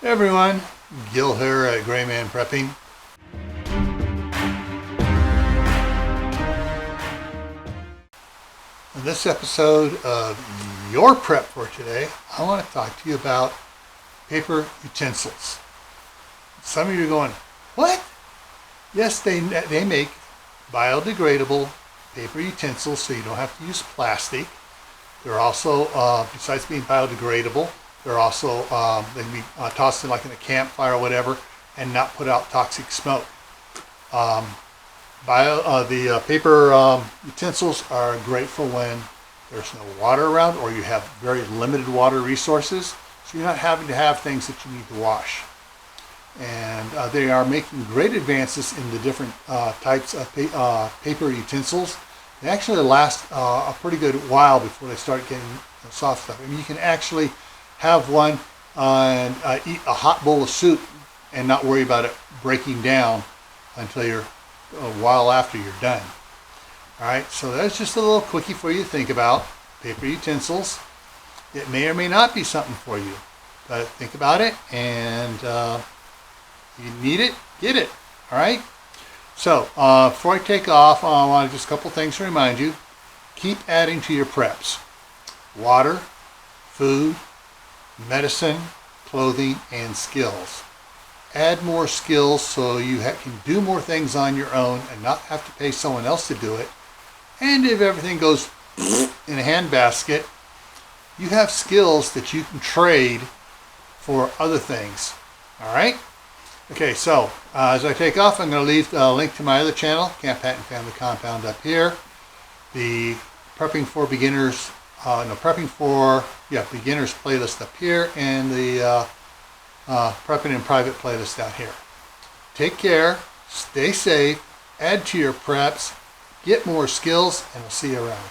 Hey everyone, Gil here at graymanprepping. In this episode of your prep for today, I want to talk to you about paper utensils. Some of you are going, what? Yes, they make biodegradable paper utensils, so you don't have to use plastic. They're also, besides being biodegradable, they're also, they can be tossed in like in a campfire or whatever and not put out toxic smoke. The paper utensils are great for when there's no water around or you have very limited water resources, so you're not having to have things that you need to wash. And they are making great advances in the different types of paper utensils. They actually last a pretty good while before they start getting soft stuff. I mean, you can actually have one and eat a hot bowl of soup and not worry about it breaking down until you're a while after you're done. All right, so that's just a little quickie for you to think about. Paper utensils. It may or may not be something for you, but think about it, and if you need it, get it. All right. So before I take off, I want just a couple things to remind you. Keep adding to your preps: water, food, medicine, clothing, and skills. Add more skills so you can do more things on your own and not have to pay someone else to do it. And if everything goes in a handbasket, you have skills that you can trade for other things. All right? Okay, so as I take off, I'm going to leave a link to my other channel, Camp Patton Family Compound, up here. The Prepping for Beginners, Beginners playlist up here, and the Prepping in Private playlist down here. Take care, stay safe, add to your preps, get more skills, and we'll see you around.